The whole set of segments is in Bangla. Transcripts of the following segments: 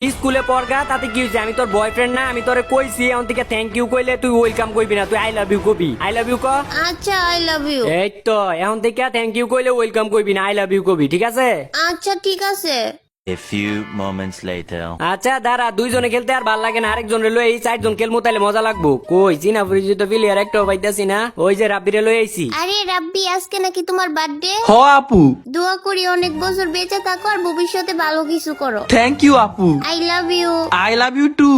স্কুলে পড়গা তাতে কি হয়েছে? আমি তোর বয়ফ্রেন্ড না? আমি তোরে কইছি এখন থেকে থ্যাংক ইউ কইলে তুই ওয়েলকাম কইবি না, তুই আই লাভ ইউ কবি। আই লাভ ইউ ক। আচ্ছা আই লাভ ইউ। এই তো এখন থেকে থ্যাংক ইউ কইলে ওয়েলকাম কইবি না, আই লাভ ইউ কবি, ঠিক আছে? আচ্ছা ঠিক আছে। A few moments later. আচ্ছা দাঁড়া, দুইজনে খেলতে আর ভাল লাগে না, আরেকজন রে লই এই চারজন খেলমু তাইলে মজা লাগবো। কই চিনা পরিচিত প্লেয়ার একটাও পাইতাছি না। ওই যে রাব্বিরে লই আইছি। আরে রাব্বি আজকে নাকি তোমার বার্থডে? হ আপু, দোয়া করি অনেক বছর বেঁচে থাকো আর ভবিষ্যতে ভালো কিছু করো। থ্যাংক ইউ আপু। I love you. I love you too.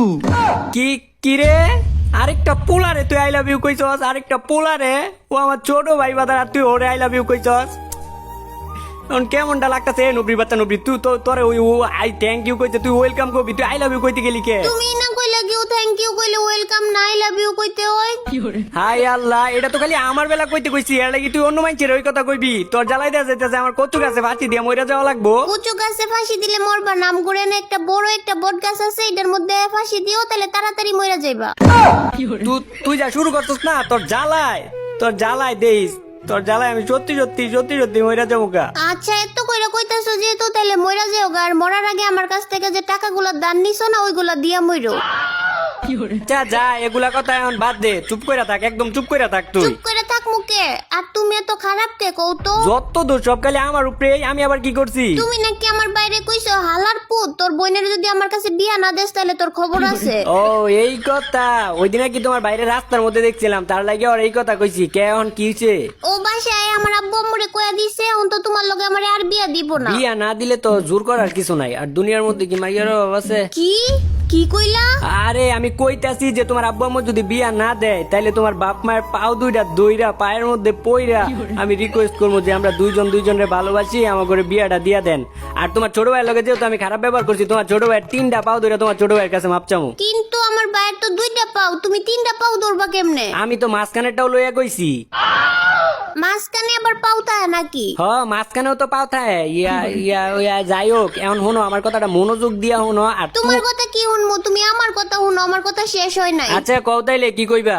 কি রে? আরেকটা পোলারে তুই আই লাভ ইউ কইছস? আরেকটা পোলারে? ও আমার ছোট ভাই বাদার, আর তুই ওরে আই লাভ ইউ কইছস? এখন কেমনটা লাগতাছে নবরি বাচ্চা নবরি? তুই তো তোরে ওই আই থ্যাংক ইউ কইতে তুই ওয়েলকাম কবি, তুই আই লাভ ইউ কইতে গেলি কে? তুমি না কইলা কেউ থ্যাংক ইউ কইলে ওয়েলকাম না আই লাভ ইউ কইতে হয়? হাই আল্লাহ, এটা তো খালি আমার বেলা কইতে কইছি, এর লাগি তুই অন্য মাইনছের ওই কথা কইবি? তোর জ্বালাই দেয়া যাইতেছে, আমার কচু গাছে ফাঁসি দিয়ে মইরা যাওয়া লাগবো। উঁচু গাছে ফাঁসি দিলে মরবা, নাম করে না একটা বড় একটা বট গাছ আছে, এটার মধ্যে ফাঁসি দিও তাহলে তাড়াতাড়ি মইরা যাইবা। তুই যা শুরু করছিস না, তোর জ্বালায় দেইস, তোর জ্বালায় আমি সত্যি সত্যি সত্যি সত্যি মইরা যাবো গা। আচ্ছা এত কইরা কইতাছো যেহেতু তাহলে মইরা যাও গা, আর মরার আগে আমার কাছ থেকে যে টাকাগুলো দান নিছো না ওইগুলা দিয়া মইরো। যা যা, এগুলা কথা এখন বাদ দে, চুপ কইরা থাক, একদম চুপ কইরা থাক তুই। চুপ করে থাক মুখে। আর তুমি এত খারাপ কে কও তো? যত দোষ সব খালি আমার উপরে, আমি আবার কি করছি? তুমি নাকি আমার বাইরে কইছো হালার পুত, তোর বোনের যদি আমার কাছে বিয়া না দেস তাহলে তোর খবর আছে। ও এই কথা, ওই দিন কি তোমার বাইরে রাস্তার মধ্যে দেখছিলাম, তার লাগে আর এই কথা কইছি। কে এখন কি হইছে? ও বাসায় আমার আব্বু আম্মুরে কইয়া দিছে এখন তো তোমার লগে আমারে আর বিয়া দিব না। বিয়া না দিলে তো জোর করার কিছু নাই, আর দুনিয়ার মধ্যে কি মাইয়ার অভাব আছে? কি কি কইলা? আরে আমি কইতাছি যে তোমার আব্বু আম্মু যদি বিয়া না দেয় তাইলে তোমার বাপ মায়ের পাও দুইটা দইরা পায়ের মধ্যে পইরা আমি রিকোয়েস্ট করবো যে আমরা দুইজনরে ভালোবাসি, আমার করে বিয়াটা দিয়া দেন। আর তোমার ছোট ভাইয়ের লগে যেহেতু আমি খারাপ ব্যবহার করছি, তোমার ছোট ভাইয়ের 3টা পাও ধরে তোমার ছোট ভাইয়ের কাছে মাপ চামু। কিন্তু আমার ভাইয়ের তো 2টা পাও, তুমি 3টা পাও ধরবা কেমনে? আমি তো মাঝখানেরটাও লইয়া কইছি। মাঝখানে আবার পাও থাকে নাকি? হ মাঝখানেও তো পাও থাকে। ইয়া যাই হোক, এখন শোনো আমার কথাটা মনোযোগ দিয়া শোনো। আর তোমার কথা কি শুনবো? তুমি আমার কথা শুনো, আমার কথা শেষ হয় নাই। আচ্ছা কও তাইলে কি কইবা?